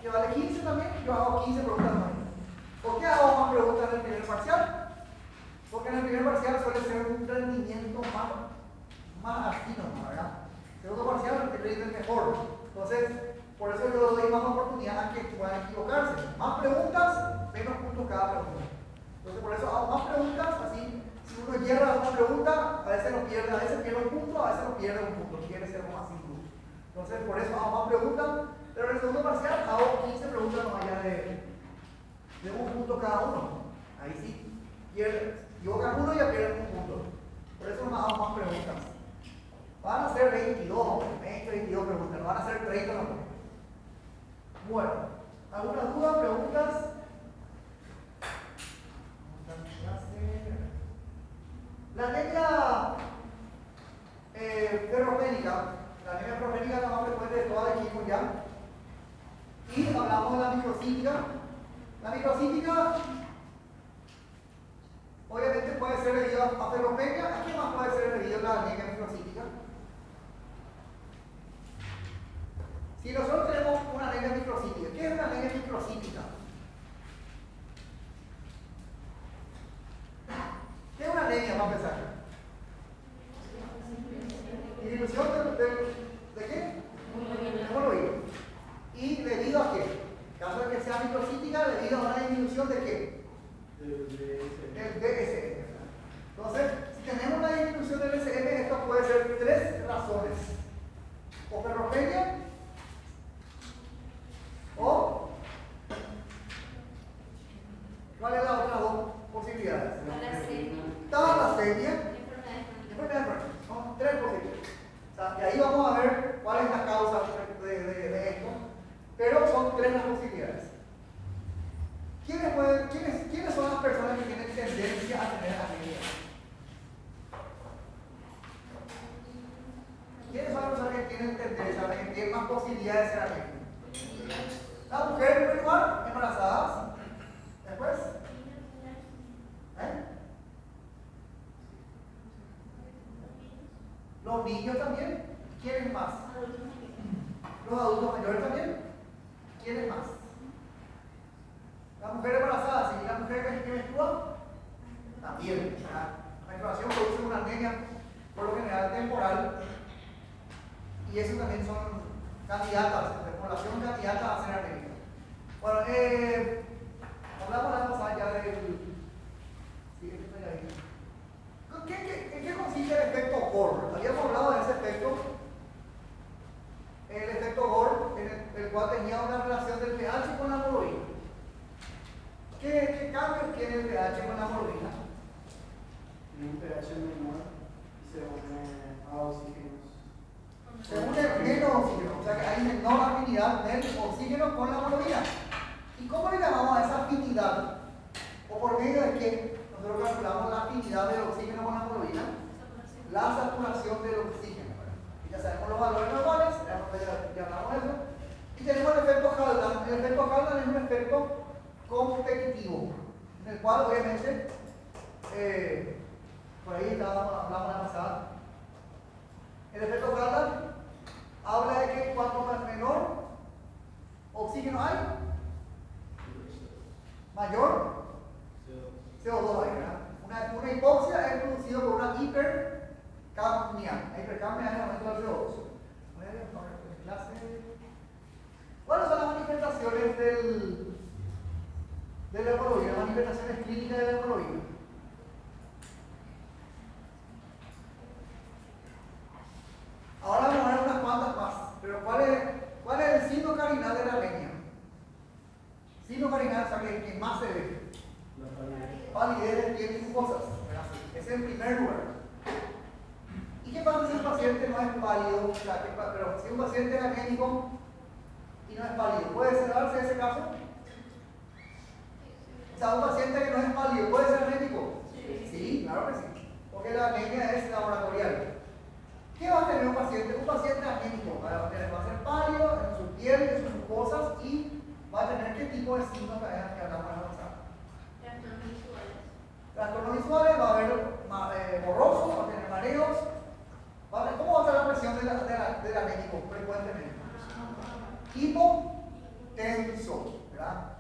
que vale 15 también, yo hago 15 preguntas más. ¿Por qué hago más preguntas en el primer parcial? Porque en el primer parcial suele ser un rendimiento más afino, ¿verdad? Segundo parcial el rendimiento es mejor. Entonces, por eso yo doy más oportunidad a que puedan equivocarse. Más preguntas, menos puntos cada pregunta. Entonces, por eso hago más preguntas, así, si uno hierra una pregunta, a veces lo pierde, a veces pierde un punto, a veces lo pierde un punto, quiere ser más simple. Entonces, por eso hago más preguntas, pero en el segundo parcial hago 15 preguntas más allá de un punto cada uno. Ahí sí, equivocan uno y ya pierden un punto. Por eso no hago más preguntas. Van a ser 22, 20, 22 preguntas, no van a ser 30 no. Bueno, ¿algunas dudas, preguntas? La anemia ferropénica, la anemia ferropénica es la más frecuente de todo el equipo ya. Y hablamos de la microcítica. La microcítica obviamente puede ser debido a ferropenia. ¿A qué más puede ser debido a la anemia microcítica? Si nosotros tenemos una anemia microcítica, ¿qué es una anemia microcítica? ¿Qué es una anemia, vamos a empezar? Disminución ¿de qué? Hemoglobina. ¿Y debido a qué? En caso de que sea microcítica, debido a una disminución de qué? Del DSM. Entonces, si tenemos una disminución del DSM, esto puede ser tres razones: o ferropenia, o ¿cuál es la otra dos posibilidades? Talasemia, enfermedad crónica. Son tres posibilidades. O sea, y ahí vamos a ver cuál es la causa de esto, pero son tres las posibilidades. ¿Quiénes son las personas que tienen tendencia a tener anemia? ¿Quiénes son las personas que tienen tendencia, que tienen más posibilidades de ser anémicas? Las mujeres, por igual, embarazadas. Después, los niños también. ¿Quiénes más? Los adultos mayores también. ¿Quiénes más? La mujer embarazada, si la mujer que menstrua, también. La menstruación produce una anemia, por lo general temporal, y eso también son candidatas, de población candidata a ser anémica. Bueno, hablamos la pasada ya del. ¿En qué consiste el efecto Gore? Habíamos hablado de ese efecto. El efecto Gore, en el cual tenía una relación del pH con la hemoglobina. ¿Qué cambios tiene el pH con la hemoglobina? Tiene un pH menor y se une a oxígenos. Se une menos oxígeno, o sea que hay menor afinidad del oxígeno con la hemoglobina. ¿Y cómo le llamamos a esa afinidad? ¿O por medio de qué nosotros calculamos la afinidad del oxígeno con la hemoglobina? La saturación del oxígeno. Y ya sabemos los valores normales, ya hablamos de eso. Y tenemos el efecto Haldan. El efecto Haldan es un efecto competitivo, en el cual obviamente, por ahí hablamos la pasada, el efecto Haldan habla de que cuanto menor oxígeno hay, mayor CO2 hay, ¿verdad? Una hipoxia es producida por una hipercapnia. Hipercapnia es el aumento del CO2. ¿Cuáles son las manifestaciones de la hemoglobina? Manifestaciones clínicas de la hemoglobina. Ahora vamos a ver unas cuantas más. Pero ¿cuál es el signo cardinal de la anemia? Signo cardinal, o sea, que más se ve. Palidez de piel y mucosas. Ese es el primer lugar. ¿Y qué pasa si un paciente no es pálido? O sea, pero si un paciente es anémico y no es pálido, ¿puede darse ese caso? O sea, un paciente que no es pálido, ¿puede ser anémico? Sí, claro que sí. Porque la anemia es laboratorial. ¿Qué va a tener un paciente? Un paciente anémico va a ser pálido en su piel, en sus mucosas, y va a tener qué tipo de signos que hablamos en la pasada. Trastornos visuales, va a haber borroso, va a tener mareos. ¿Cómo va a estar la presión del anémico frecuentemente? tenso, ¿verdad?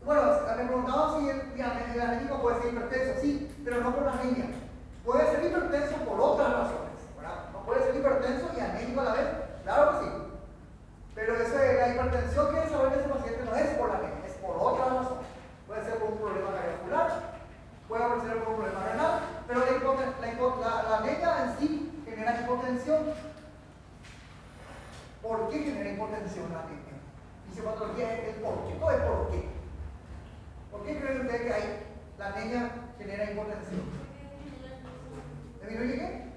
Bueno, me preguntaban si el anémico puede ser hipertenso, sí, pero no por la anemia. Puede ser hipertenso por otras razones, ¿verdad? No puede ser hipertenso y anémico a la vez, claro que sí. Pero eso de la hipertensión que desarrolla ese paciente no es por la anemia, es por otra razón. Puede ser por un problema cardiovascular, puede ser por un problema renal, pero la anemia en sí genera hipotensión. ¿Por qué genera hipotensión la anemia? Dice patología es el por qué, todo es por qué. ¿Por qué creen ustedes que la anemia genera hipotensión? ¿Disminuye qué?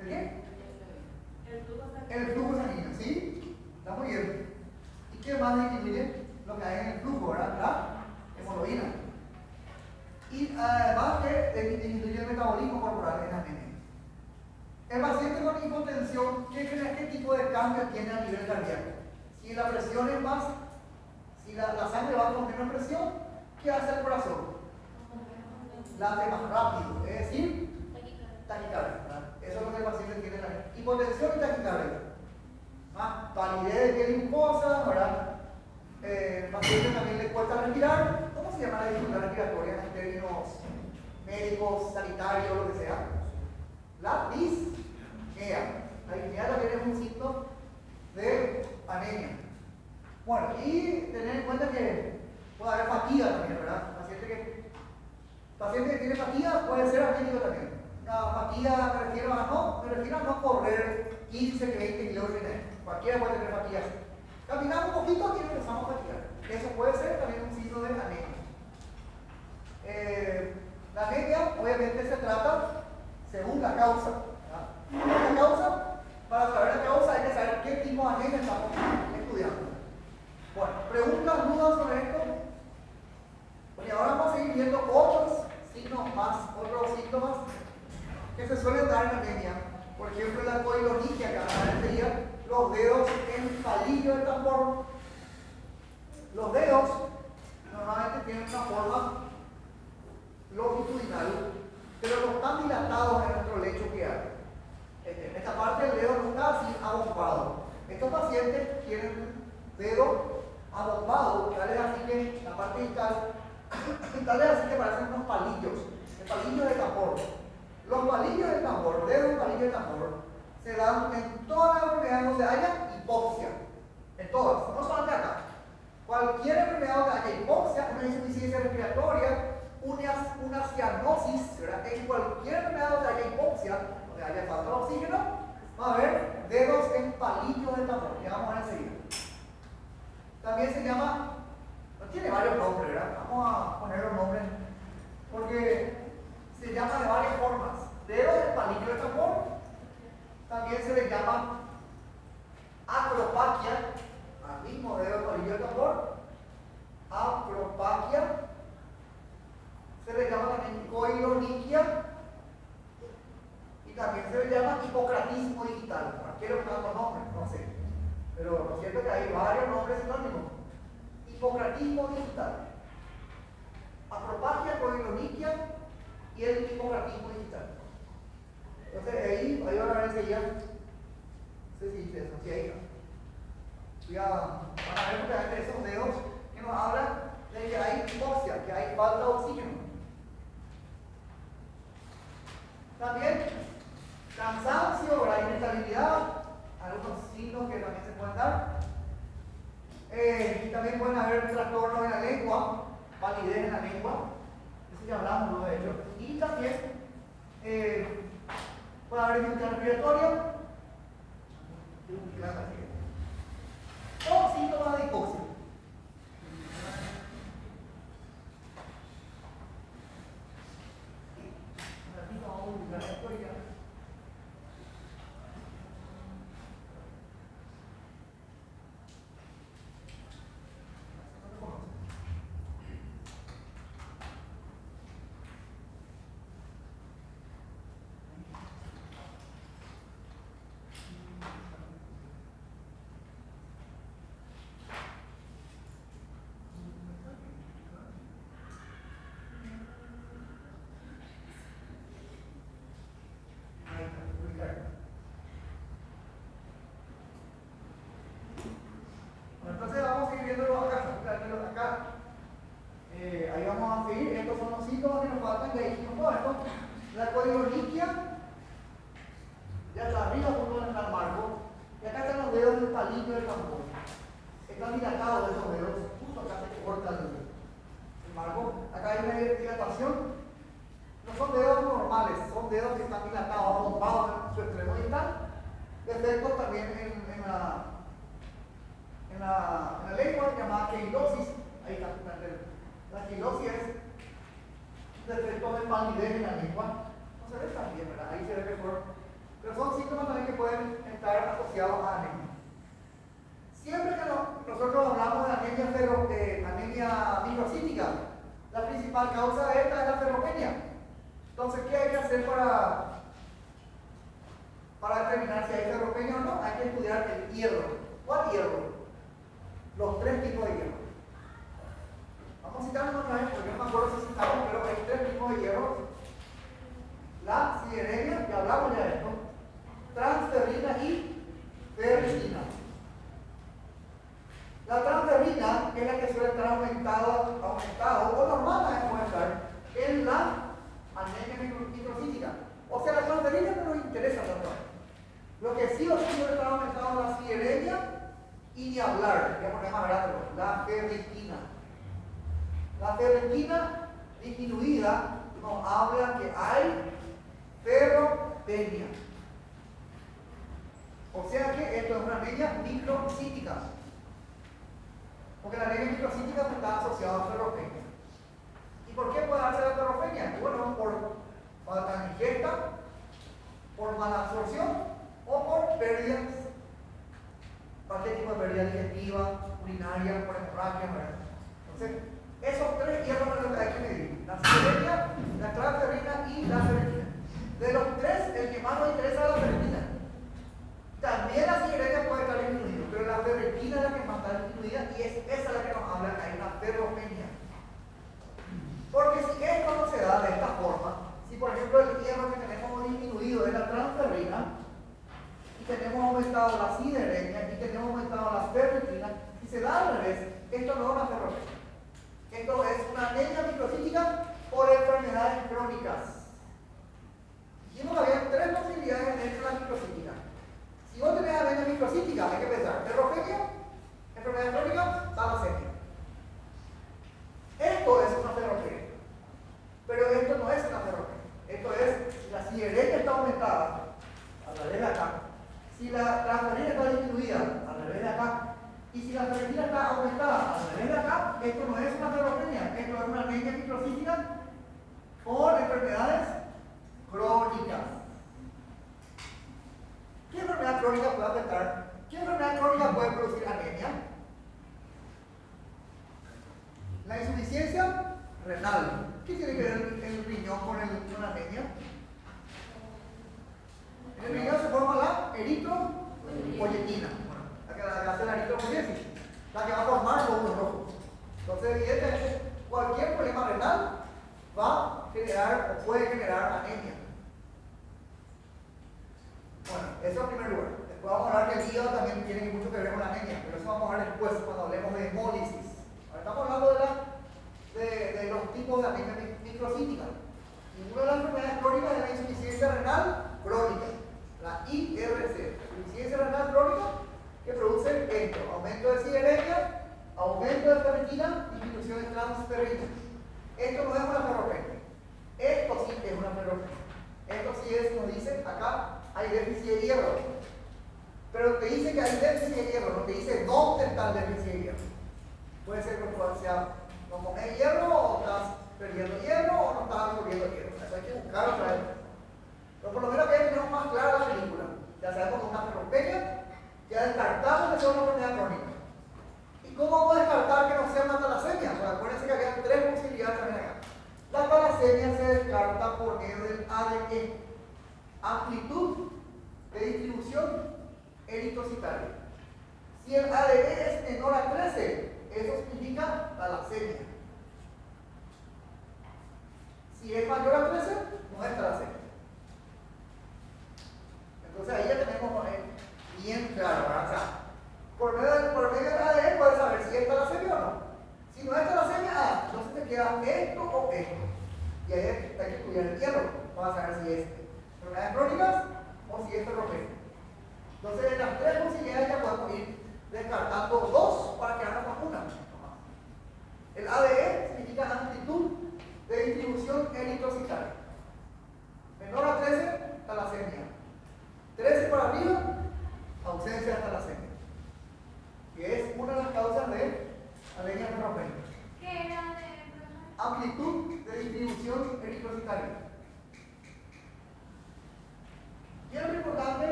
¿El qué? El flujo sanguíneo, ¿sí? Está muy bien. ¿Y qué más disminuye? Lo que hay en el flujo, ¿verdad? La hemoglobina. Y además que disminuye el metabolismo corporal en la anemia. El paciente con hipotensión, ¿qué tipo de cambio tiene a nivel cardíaco? Si la presión es más, si la sangre va con menos presión, ¿qué hace el corazón? Late más rápido, es decir, taquicardia. Eso es lo que el paciente tiene en la hipotensión y taquicardia. Más palidez de piel mucosa, ¿verdad? El paciente también le cuesta respirar. ¿Cómo se llama la dificultad respiratoria en términos médicos, sanitarios, lo que sea? La disnea. La disnea también es un signo de anemia. Bueno, y tener en cuenta que puede haber fatiga también, ¿verdad? Paciente que tiene fatiga puede ser anémico también. La fatiga me refiero a no correr 15, 20 kilómetros. Cualquiera puede tener fatiga. Caminamos un poquito y empezamos a fatigar. Eso puede ser también un signo de anemia. La anemia obviamente se trata según la causa. La causa, para saber la causa hay que saber qué tipo de anemia estamos estudiando. Bueno, preguntas, dudas sobre esto. Bueno, y ahora vamos a seguir viendo otros síntomas que se suelen dar en anemia. Por ejemplo, la coilonicia, que ahora sería los dedos en palillo del tambor. Los dedos normalmente tienen una forma longitudinal, pero no están dilatados en nuestro lecho que hay. En esta parte del dedo no está así abombado. Estos pacientes tienen dedo abombado, tal es así que la parte distal, tal es así que parecen unos palillos, el palillo de tambor. Los palillos de tambor, dedos en palillo de tambor, se dan en todas las enfermedades donde haya hipoxia. En todas, no solamente acá. Cualquier enfermedad donde haya hipoxia, una insuficiencia respiratoria, una cianosis, ¿verdad? En cualquier enfermedad donde haya hipoxia, donde haya falta de oxígeno, va a haber dedos en palillo de tambor. Ya vamos a ver enseguida. También se llama, tiene varios nombres, ¿verdad? Vamos a poner los nombres porque se llama de varias formas. Dedos en palillo de tambor. También se le llama acropaquia, al mismo dedo de palillo de tambor. Acropaquia. Se le llama también coiloniquia. Y también se le llama hipocratismo digital. Quiero tantos nombres, no sé. Pero lo cierto es que hay varios nombres sinónimos. Hipocratismo digital. Acropaquia, coiloniquia y el hipocratismo digital. Entonces ahí van a ver enseguida. No sé si dice eso, si ahí no. Van a ver justamente esos dedos que nos hablan de que hay hipoxia, que hay falta de oxígeno. También cansancio, la inestabilidad, algunos signos que también se pueden dar. Y también pueden haber trastornos en la lengua, palidez en la lengua, eso ya hablamos, ¿no? De hecho. Y también puede haber dificultad respiratoria, todos síntomas de hipoxia. está limpio el tambor. Están dilatados esos dedos, justo acá se corta el marco. Acá hay una dilatación. No son dedos normales, son dedos que están dilatados, bombados en su extremo y están defectos también en la lengua llamada quilosis. Ahí está, la quilosis es defecto de palidez en la lengua. No se ve tan bien, ¿verdad? Ahí se ve mejor. Pero son síntomas también que pueden estar asociados a anemia. Siempre que nosotros hablamos de anemia microcítica, la principal causa de esta es la ferropenia. Entonces, ¿qué hay que hacer para determinar si hay ferropenia o no? Hay que estudiar el hierro. ¿Cuál hierro? Los 3 tipos de hierro. Vamos a citarlos otra vez porque no me acuerdo si citamos, pero hay 3 tipos de hierro. La sideremia, que hablamos ya de esto, transferrina y ferritina. La transferrina es la que suele estar aumentado o normal puede estar en la anemia microcítica. O sea, la transferrina no nos interesa tanto. Lo que sí o sí suele estar aumentado es la sideremia y ni hablar, voy a poner más grande, la ferritina. La ferritina disminuida nos habla que hay ferropenia. O sea que esto es una anemia microcítica. Porque la anemia microcítica está asociada a ferropenia. ¿Y por qué puede darse la ferropenia? Bueno, por falta de ingesta, por mala absorción o por pérdidas. Cualquier tipo de pérdida digestiva, urinaria, por hemorragia, ¿verdad? Entonces, esos 3 hierros son los que hay que medir: la sideremia, la transferrina y la ferritina. De los 3, el que más nos interesa es la ferritina. También la sideremia puede estar disminuida, pero la ferritina es la que más está disminuida y es esa la que nos habla que hay una ferropenia. Porque si esto no se da de esta forma, si por ejemplo el hierro que tenemos disminuido es la transferrina y tenemos aumentado la sideremia y tenemos aumentado la ferritina, si se da al revés, esto no es una ferropenia. Esto es una anemia microcítica por enfermedades crónicas. Dijimos que había 3 posibilidades en la microcítica. Si vos tenés anemia microcítica, hay que pensar: ferropenia, enfermedad crónica, talasemia. Esto es una ferropenia. Pero esto no es una ferropenia. Esto es, la sideremia está aumentada, al revés de acá. Si la transferrina está disminuida, al revés de acá. Y si la ferritina está aumentada, al revés de acá, esto no es una ferropenia. Esto es una anemia microcítica por enfermedades crónicas. ¿Qué enfermedad crónica puede afectar? ¿Qué enfermedad crónica puede producir anemia? La insuficiencia renal. ¿Qué tiene que ver el riñón con la anemia? En el riñón se forma la eritropoyetina. La que hace la eritropoyesis, la que va a formar los glóbulos rojos. Entonces, evidentemente, cualquier problema renal va a generar o puede generar anemia. Bueno, eso en primer lugar. Después vamos a hablar que el hígado también tiene mucho que ver con la anemia, pero eso vamos a hablar después cuando hablemos de hemólisis. Ahora estamos hablando de los tipos de anemia microcítica. Y una de las enfermedades crónicas es la insuficiencia renal crónica, la IRC. Insuficiencia renal crónica que produce esto: aumento de sideremia, aumento de ferritina, disminución de transferrina. Esto no es una ferropenia. Esto sí es una ferropenia. Esto sí es, nos dice acá, hay déficit de hierro. Pero te dice que hay déficit de hierro, no te dice dónde está el déficit de hierro. Puede ser que sea no comes hierro, o estás perdiendo hierro, o no estás absorbiendo hierro. Eso hay que buscar otra vez. Pero por lo menos que ya tenemos más clara la película. Ya sabemos que es una ferropenia, ya descartamos que sea una enfermedad crónica. ¿Y cómo vamos a descartar que no sea una talasemia? Pues acuérdense que había 3 posibilidades también acá. La talasemia se descarta por medio del ADE, amplitud de distribución eritrocitaria. Si el ADE es menor a 13, eso significa talasemia. Si es mayor a 13, no es talasemia. Entonces ahí ya tenemos bien claro, ¿verdad? O sea, por medio del ADE puedes saber si es talasemia o no. Si no es talasemia, entonces te queda esto o esto. Y ahí hay que estudiar el hierro para saber si es enfermedades crónicas o si es ferropenia. Entonces, en las 3 posibilidades ya podemos ir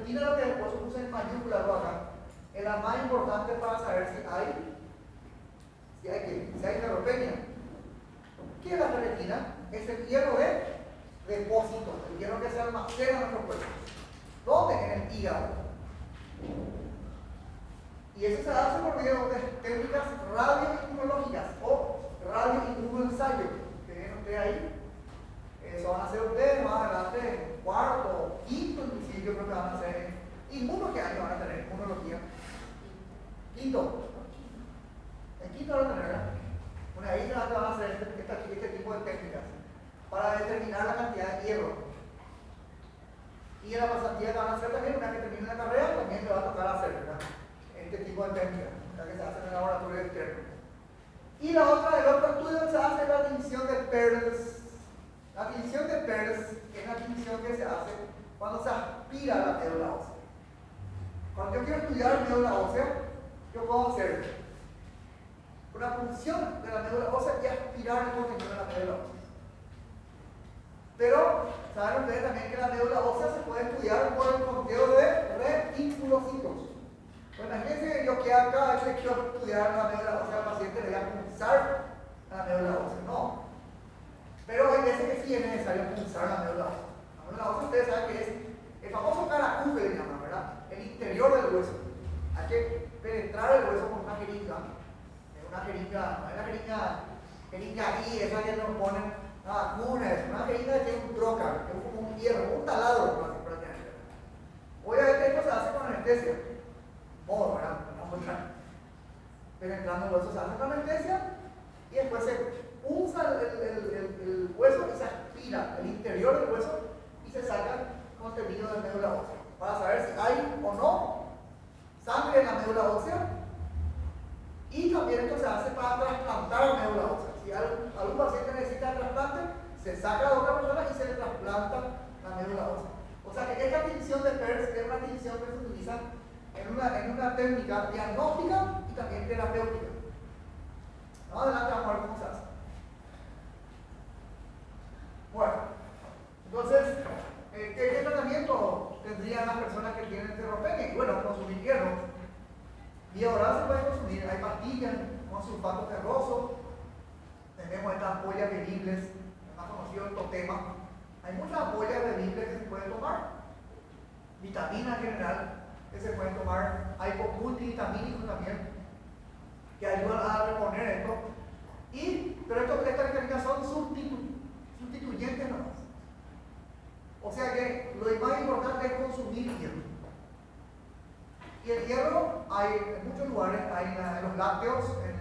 retina, lo que después se puso en mayúscula acá, es la más importante para saber si hay ferropenia. ¿Qué es la ferritina? Es el hierro de depósito, el hierro que se almacena en nuestro cuerpo. ¿Dónde? En el hígado. Y eso se hace por medio de técnicas radioinmunológicas o radioinmunoensayo, que ven ustedes ahí. Eso van a hacer ustedes más adelante en cuarto, quinto, inclusive yo creo que van a hacer inmuno, ¿qué año van a tener? Inmunología. Quinto. En quinto van a tener, ¿verdad? Bueno, ahí van a hacer este tipo de técnicas para determinar la cantidad de hierro. Y en la pasantía que van a hacer también, una que termine la carrera, también le va a tocar hacer, ¿verdad? Este tipo de técnicas, que se hace en el laboratorio externo. Y la otra, el otro estudio que se hace es la tinción de Pearls. La tinción de Pearls es la tinción que se hace cuando se aspira la médula ósea. Cuando yo quiero estudiar médula ósea, yo puedo hacer una función de la médula ósea y aspirar el contenido de la médula ósea. Pero, saben ustedes también que la médula ósea se puede estudiar por el conteo de reticulocitos. Pues imagínense que yo que acá quiero estudiar la médula ósea al paciente, le voy a pulsar la médula ósea. No. Pero hay veces que sí es necesario pulsar la médula ósea. La médula ósea ustedes saben que es el famoso caracú que le llaman, ¿verdad? El interior del hueso. Hay que penetrar el hueso con una jeringa. Una jeringa, no es la jeringa ahí, esa que nos ponen una jeringa que tiene un trocar, que es como un hierro, un taladro prácticamente. Obviamente esto se hace con anestesia. Modo, ¿verdad? Vamos a entrar. Penetrando el hueso se hace con anestesia y después se punza el hueso y se aspira el interior del hueso y se saca contenido de médula ósea para saber si hay o no sangre en la médula ósea. Y también esto se hace para trasplantar médula ósea. Si algún paciente necesita trasplante, se saca de otra persona y se le trasplanta la médula ósea. O sea que esta tinción de Pearls es una tinción que se utiliza en una técnica diagnóstica y también terapéutica. Más adelante vamos a ver cómo se hace. Bueno, entonces, ¿qué tratamiento tendrían las personas que tienen ferropenia? Bueno, consumir hierro. Vía oral se puede consumir, hay pastillas con sulfato ferroso, tenemos estas ampollas bebibles, más conocido el Totema. Hay muchas ampollas bebibles que se pueden tomar, vitaminas en general que se pueden tomar, hay multivitamínicos también que ayudan a reponer esto. Pero estas vitaminas son sustituyentes nomás. O sea que lo más importante es consumir hierro. Y el hierro hay en muchos lugares, hay en los lácteos, hay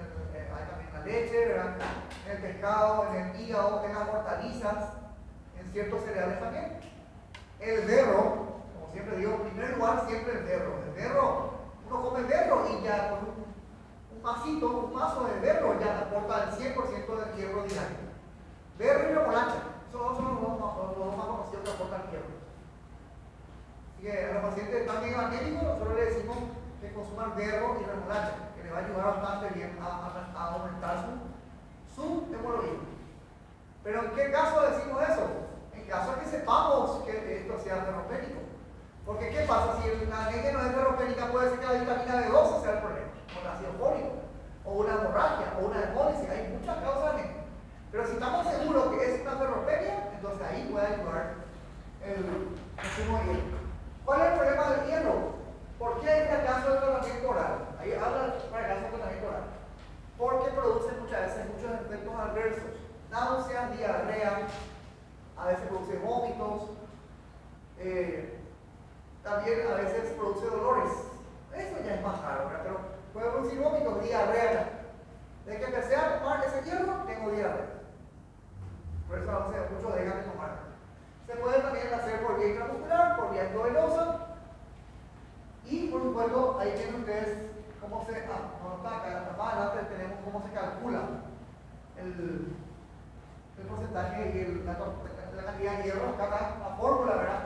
también en la leche, ¿verdad? En el pescado, en el hígado, en las hortalizas, en ciertos cereales también. El berro, como siempre digo, en primer lugar siempre el berro. El berro, uno come berro y ya con un vaso de berro ya aporta el 100% del hierro diario. Berro y remolacha, esos son los dos más conocidos que aportan hierro. Así que a los pacientes también evangélicos nosotros le decimos que consuman berro y remolacha, que le va a ayudar bastante bien a aumentar su hemoglobina. Pero ¿en qué caso decimos eso? En caso de que sepamos que esto sea ferropénico. Porque ¿qué pasa? Si la anemia no es ferropénica, puede ser que la vitamina B12 sea el problema, o el ácido fólico, o una hemorragia, o una hemólisis, hay muchas causas de anemia. Pero si estamos seguros que es una ferropenia, entonces ahí puede ayudar el consumo de hierro. ¿Cuál es el problema del hierro? ¿Por qué este caso de tratamiento oral? Ahí habla para el caso de tratamiento oral. Porque produce muchas veces muchos efectos adversos. Náuseas, diarrea, a veces produce vómitos, también a veces produce dolores. Eso ya es más raro, ¿verdad? Pero puede producir vómitos, diarrea. De que empecé a tomar ese hierro, tengo diarrea. Por eso a veces muchos dejan de tomar. Se puede también hacer por vía intramuscular, por vía endovenosa. Y por supuesto, ahí tienen ustedes cómo se. No está acá, más adelante tenemos cómo se calcula el porcentaje y la cantidad de hierro. Acá está la fórmula, ¿verdad?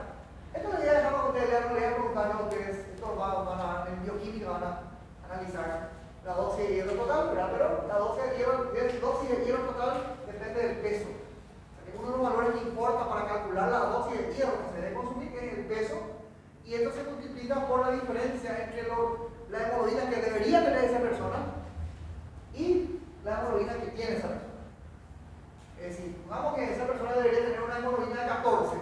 Esto le voy a dejar para que ustedes lean, le voy a preguntar a ustedes. Esto en bioquímica van a analizar la dosis de hierro total, ¿verdad? Pero la dosis de hierro total depende del peso. Uno de los valores que importa para calcular la dosis de hierro que se debe consumir es el peso, y esto se multiplica multiplica por la diferencia entre la hemoglobina que debería tener esa persona y la hemoglobina que tiene esa persona. Es decir, supongamos que esa persona debería tener una hemoglobina de 14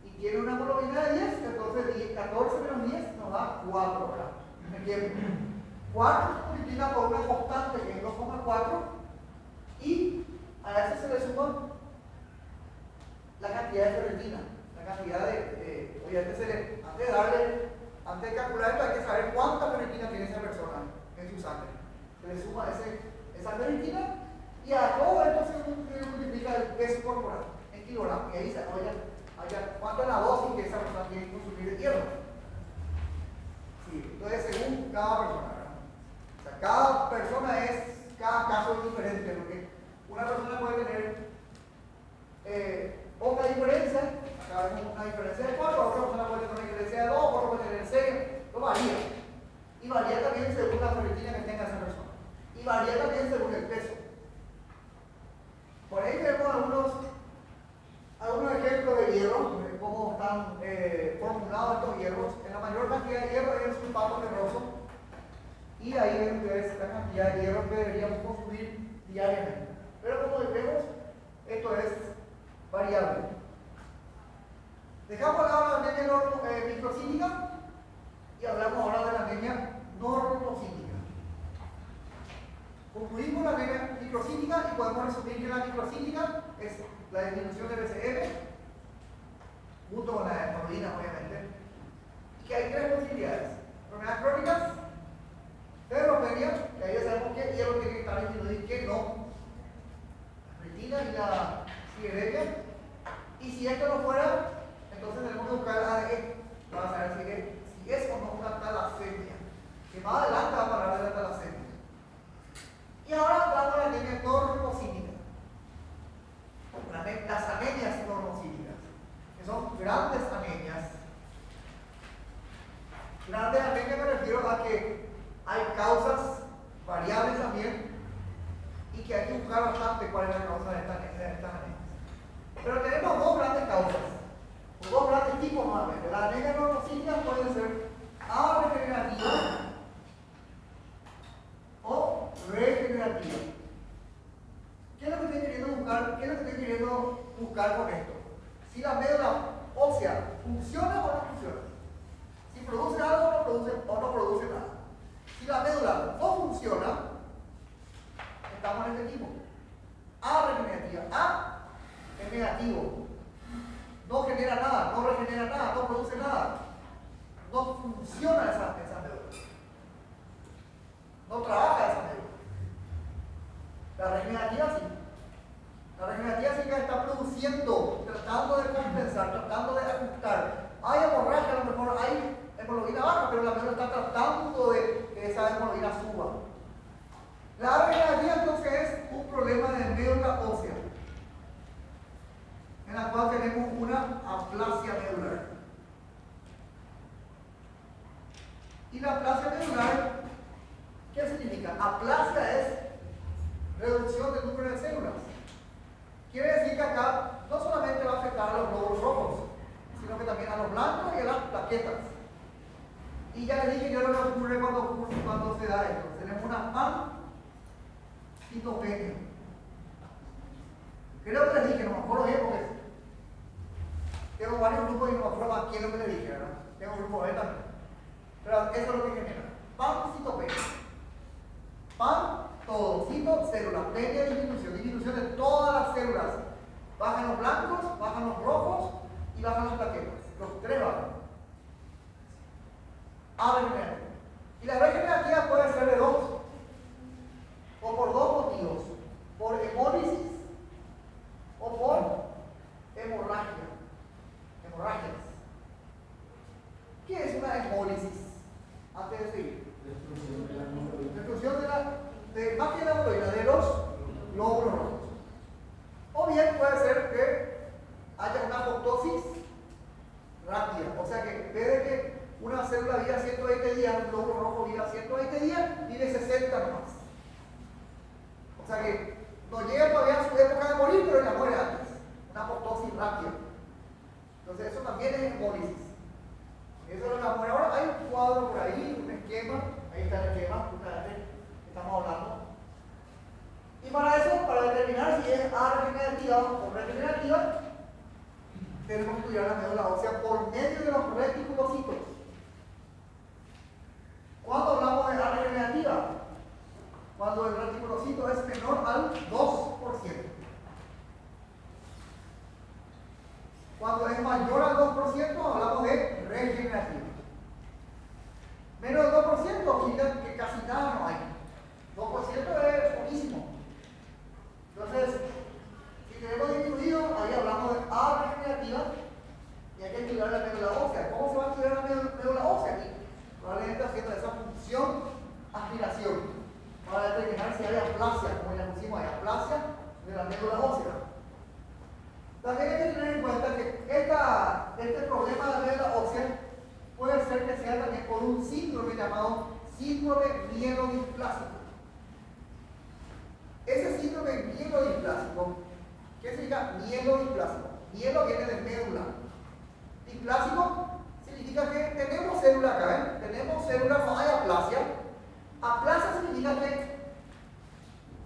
y tiene una hemoglobina de 10, entonces 14 menos 10 nos da 4, ¿verdad? Ejemplo. 4 se multiplica por una constante que es 2,4 y a eso se le suma la cantidad de ferritina, la cantidad obviamente antes de calcular esto hay que saber cuánta ferritina tiene esa persona en su sangre. Se le suma esa ferritina y a todo esto se multiplica el peso corporal en kilogramos y ahí se cuánto es la dosis que esa persona tiene que consumir de hierro. Sí, entonces según cada persona, ¿verdad? O sea, cada caso es diferente, porque una persona puede tener poca diferencia, acá vemos una diferencia de 4, otra persona puede tener una diferencia de 2, otra puede tener 6, todo varía. Y varía también según la ferritina que tenga esa persona. Y varía también según el peso. Por ahí vemos algunos ejemplos de hierro, de cómo están formulados estos hierros. En la mayor cantidad de hierro es el sulfato ferroso. Y ahí ven ustedes la cantidad de hierro que deberíamos consumir diariamente. Pero como vemos, esto es variable. Dejamos ahora la anemia microcítica y hablamos ahora de la anemia normocítica. Concluimos la anemia microcítica y podemos resumir que la microcítica es la disminución del BCM junto con la hemoglobina, obviamente, y que hay tres posibilidades: enfermedades crónicas, ferropenia, que ahí ya sabemos qué hierro tiene que estar disminuido y qué no, la retina y la sideremia, y si esto no fuera, entonces tenemos que buscar la ADN para saber si es o no una talasemia, que más adelante vamos a hablar de la talasemia. Y ahora hablamos de la anemia normocítica, las anemias normocíticas, que son grandes anemias. Grandes anemias me refiero a que hay causas variables también y que hay que buscar bastante cuál es la causa de estas anemias. Pero tenemos dos grandes causas, o dos grandes tipos nuevamente. La anemia normocítica puede ser aregenerativa o regenerativa. ¿Qué es lo que estoy queriendo buscar? ¿Qué es lo que estoy queriendo buscar con esto? Si la médula ósea funciona o no funciona. Si produce algo o no produce nada. Si la médula no funciona, estamos en este tipo. A regenerativa. A es negativo. No genera nada, no regenera nada, no produce nada. No funciona esa médula. No trabaja esa médula. La regenerativa sí. La regenerativa sí que está produciendo, tratando de compensar, tratando de ajustar. Hay hemorragia, a lo mejor hay hemoglobina baja, pero la médula está tratando de que esa hemoglobina suba. La regenerativa entonces es un problema de médula ósea, en la cual tenemos una aplasia medular. Y la aplasia medular, ¿qué significa? Aplasia es reducción del número de células. Quiere decir que acá no solamente va a afectar a los glóbulos rojos, sino que también a los blancos y a las plaquetas. Y ya les dije yo lo que ocurre cuando se da esto. Tenemos una pancitopenia. Creo que les dije, no me acuerdo bien porque tengo varios grupos y no me acuerdo a quién es lo que les dije, ¿verdad? Tengo un grupo B también. Pero eso es lo que genera. Pancitopenia. Pan, todo, cito, célula, penia, disminución de todas las células. Bajan los blancos, bajan los rojos y bajan las plaquetas. Los tres bajan. A regenerativa. Y la regenerativa puede ser de dos, o por dos motivos: por hemólisis o por hemorragia. Hemorragias. ¿Qué es una hemólisis? Antes de seguir. Destrucción más que la hemoglobina, de los glóbulos rojos. O bien puede ser que haya una apoptosis rápida, o sea que en vez de que una célula viva 120 días, un glóbulo rojo viva 120 días, vive 60 nomás. O sea que no llega todavía a su época de morir, pero ya muere antes. Una apoptosis rápida. Entonces eso también es hemólisis. Eso es lo que vamos a ver ahora. ser que sea también por un síndrome llamado síndrome mielodisplásico. Ese síndrome mielodisplásico, ¿qué significa mielodisplásico? Mielo viene de médula. Displásico significa que tenemos célula acá, ¿eh? Tenemos células, no hay aplasia. Aplasia significa que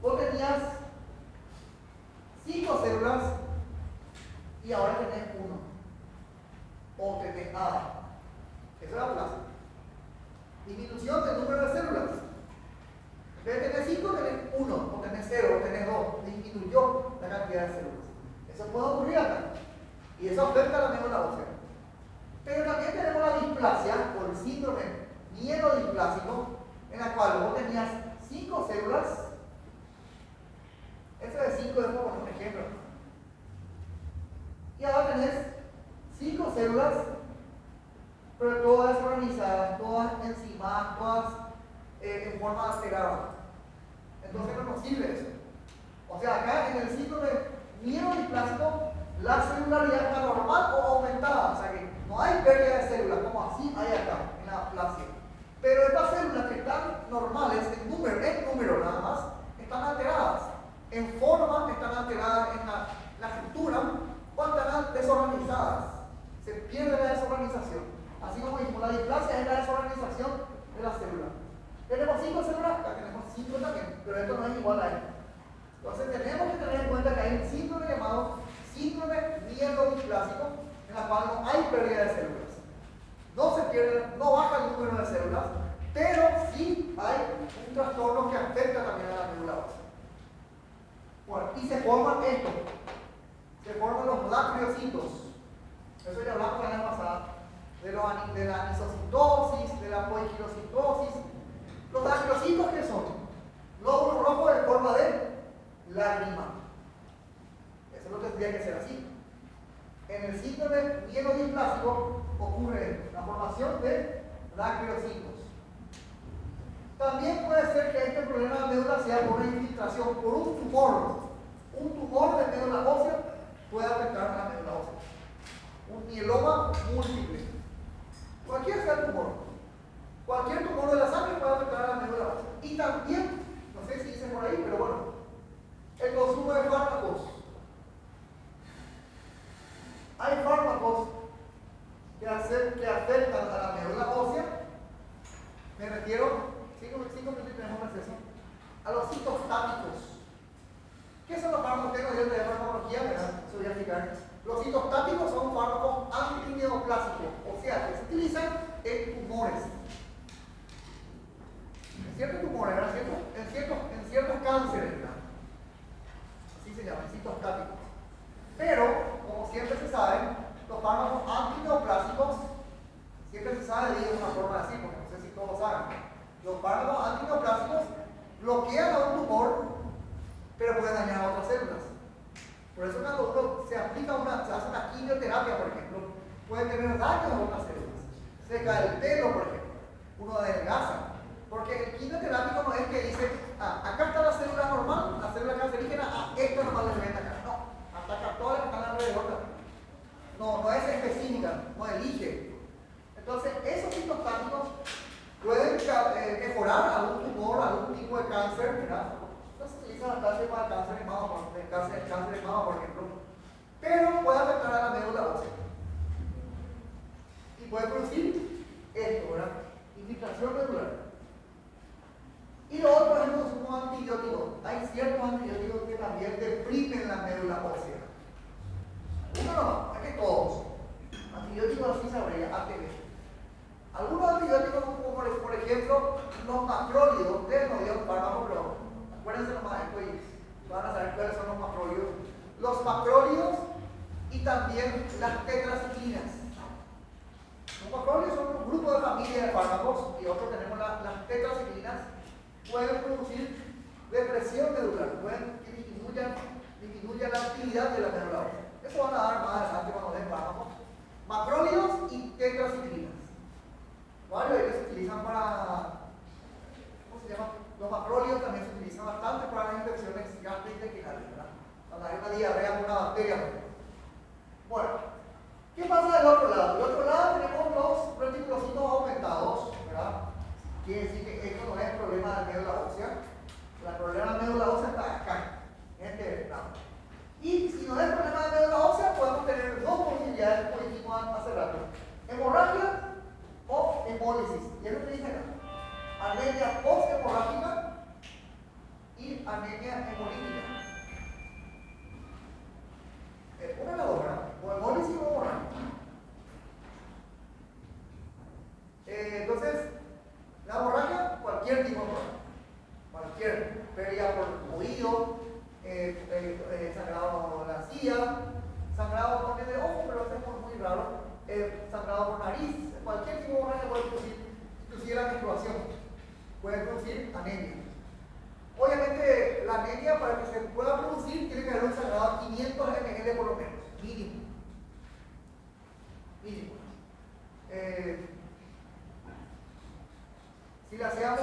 vos tenías 5 células y ahora tenés 1. O tenés nada. Eso es aplasia. Disminución del número de células. En vez de tener 5, tenés 1, o tenés 0, o tenés 2. Disminuyó la cantidad de células. Eso puede ocurrir acá. Y eso afecta a la médula ósea. Pero también tenemos la displasia, por el síndrome mielodisplásico, en la cual vos tenías 5 células. Eso de 5 es como un ejemplo. Y ahora tenés 5 células, pero todas desorganizadas, todas encimadas, todas en forma alterada. Entonces no nos sirve eso. O sea, acá en el síndrome mielodisplásico, la celularidad está normal o aumentada. O sea que no hay pérdida de células, como así hay acá, en la aplasia. Pero estas células que están normales, en número nada más, están alteradas. En forma están alteradas en la estructura, o están desorganizadas. Se pierde la desorganización. Así como dijimos, la displasia es la desorganización de la célula. Tenemos 5 células, acá tenemos 5 también, pero esto no es igual a esto. Entonces tenemos que tener en cuenta que hay un síndrome llamado síndrome mielodisplásico, en la cual no hay pérdida de células. No se pierde, no baja el número de células, pero sí hay un trastorno que afecta también a la médula ósea. Bueno, y se forman esto. Se forman los dacriocitos. Eso ya hablamos la vez pasada. De la anisocitosis, de la poiquilocitosis. Los dacriocitos, ¿qué son? Glóbulos rojos en forma de lágrima. Eso no tendría que ser así. En el síndrome mielodisplásico ocurre la formación de dacriocitos. También puede ser que este problema de médula sea por una infiltración, por un tumor. Un tumor de médula ósea puede afectar a la médula ósea. Un mieloma múltiple. Cualquier sea el tumor. Cualquier tumor de la sangre puede afectar a la médula ósea. Y también, no sé si dice por ahí, pero bueno, el consumo de fármacos. Hay fármacos que afectan a la médula ósea. Me refiero, 5 minutos y tenemos receso, a los citostáticos. ¿Qué son los fármacos? Tengo yo de farmacología, ¿verdad? Eso voy a explicar. Los citostáticos son fármacos antineoplásicos, o sea, que se utilizan en tumores. En ciertos tumores, ¿verdad? En ciertos cánceres, ¿verdad? Así se llaman, citostáticos. Pero, como siempre se sabe, los fármacos antineoplásicos, siempre se sabe de ellos de una forma así, porque no sé si todos saben. Los fármacos antineoplásicos bloquean a un tumor, pero pueden dañar a otras células. Por eso cuando uno se aplica se hace una quimioterapia, por ejemplo, puede tener daño a otras células. Se cae el pelo, por ejemplo, uno adelgaza. Porque el quimioterápico no es que dice, acá está la célula normal, la célula cancerígena, esto nomás le ven acá. No, ataca todas las que están alrededor. No es específica, no elige. Entonces, esos citostáticos pueden mejorar algún tumor, algún tipo de cáncer, ¿verdad? No se utiliza bastante para el cáncer de mama, por ejemplo, pero puede afectar a la médula ósea. Y puede producir esto, ¿verdad? Infiltración medular. Y lo otro es el consumo de antibióticos. Hay ciertos antibióticos que también deprimen la médula ósea. Uno no, es que todos. Antibióticos así sabría, ATB. Algunos antibióticos, como por ejemplo los macrólidos, ustedes no dieron fármaco, pero acuérdense nomás esto y van a saber cuáles son los macrólidos. Los macrólidos y también las tetraciclinas. Los macrólidos son un grupo de familia de fármacos y otros tenemos las tetraciclinas. Pueden producir depresión medular, pueden que disminuyan la actividad de la médula ósea. Eso van a dar más adelante cuando den fármacos. Macrólidos y tetraciclinas. Varios de ellos se utilizan para, ¿cómo se llama? Los macrólidos también se utilizan bastante para las infecciones gastrointestinales, ¿verdad? Cuando hay una diarrea con una bacteria, por ejemplo. Bueno, ¿qué pasa del otro lado? Del otro lado tenemos los reticulocitos hemólisis. Y es lo que dice acá. Anemia post-hemorrágica y anemia hemolítica. Una de las dos, ¿verdad? O hemólisis o hemorrágica. Entonces, la hemorragia, cualquier tipo de hemorragia. Cualquier pérdida por oído, sangrado por la silla, sangrado por el ojo, pero eso es muy raro, sangrado por nariz, cualquier tipo de hemorragia puede producir, inclusive la menstruación, puede producir anemia. Obviamente, la anemia para que se pueda producir tiene que haber un sangrado de 500 ml por lo menos, mínimo. Mínimo. Si la hacíamos,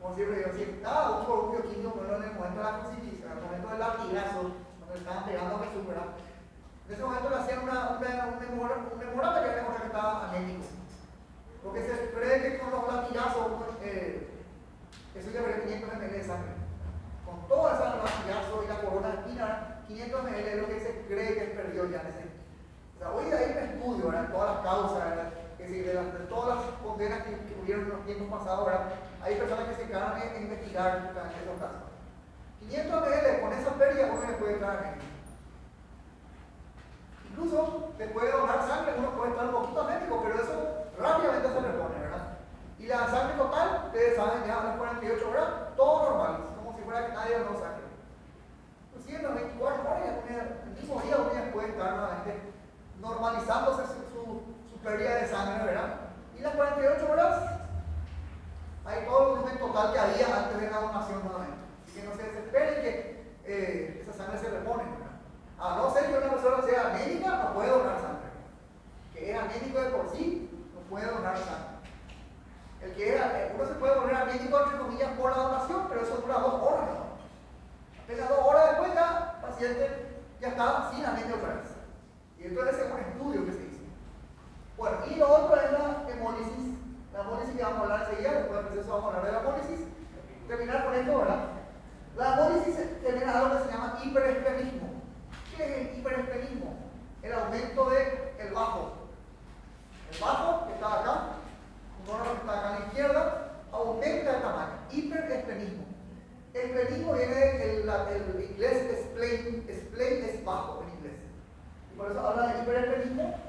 como siempre digo, si cada un bioquímico, en el momento de la crucifixión, en el momento del latigazo, cuando le estaban pegando a Jesús, ¿verdad? En ese momento le hacían un hemorragia que era que estaba anémico. Porque se cree que con los latigazos, Jesús ya perdió 500 ml de sangre. Con toda esa latigazo y la corona espina, 500 ml es lo que se cree que perdió ya en ese. O sea, hoy hay un estudio, ¿verdad? Todas las causas, ¿verdad? Es decir, de todas las condenas que hubieron en los tiempos pasados, ¿verdad? Hay personas que se encargan de investigar en esos casos. 500 ml con esa pérdida uno le puede entrar en ello. Incluso después de donar sangre uno puede estar un poquito anémico, pero eso rápidamente se repone, ¿verdad? Y la sangre total, ustedes saben, ya a las 48 horas, todo normal, como si fuera que nadie donó sangre. Inclusive en las 24 horas, el mismo día uno ya puede estar nuevamente normalizándose su pérdida de sangre, ¿verdad? Y las 48 horas hay todo el volumen total que había antes de la donación nuevamente. Así que no se desesperen que esa sangre se repone, ¿verdad? A no ser que una persona sea anémica, no puede donar sangre. Que es anémico de por sí, no puede donar sangre. El que uno se puede poner anémico entre comillas por la donación, pero eso dura 2 horas, ¿no? Apenas 2 horas después ya el paciente ya está sin anemia otra vez. Y entonces es un estudio que se hizo. Bueno, y lo otro es la hemólisis. La hemólisis que vamos a hablar enseguida, después del proceso vamos a hablar de la hemólisis. Terminar con esto, ¿verdad? La hemólisis genera algo que se llama hiperesplenismo. ¿Qué es el hiperesplenismo? El aumento del bajo. El bajo, que está acá, un órgano que está acá a la izquierda, aumenta de tamaño. Hiperesplenismo. Esplenismo viene del inglés spleen. Spleen es bajo en inglés. Y por eso habla de hiperesplenismo.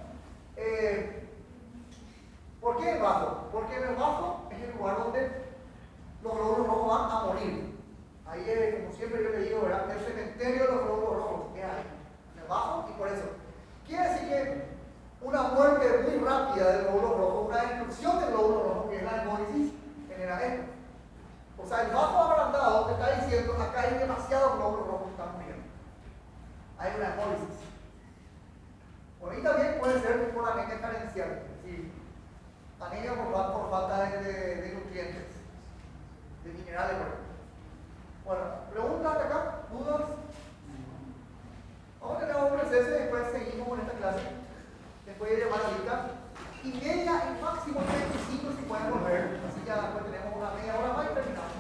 ¿Por qué el bajo? Porque en el bajo es el lugar donde los glóbulos rojos van a morir. Ahí es, como siempre yo le digo, ¿verdad? El cementerio de los glóbulos rojos, que hay en el bajo, y por eso. Quiere decir que una muerte muy rápida del glóbulo rojo, una destrucción del glóbulo rojo, que es la hemólisis, genera esto. O sea, el bajo agrandado te está diciendo, acá hay demasiados glóbulos rojos que están muriendo. Hay una hemólisis. Bueno, y también puede ser por anemia carencial, es decir, anemia por falta de nutrientes, de minerales, por ejemplo. Bueno, preguntas de acá, dudas. Vamos a tener un proceso y después seguimos con esta clase. Después de llevar a lista. Y media y máximo 25 si pueden volver. Así ya después tenemos una media hora más y terminamos.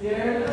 Yeah.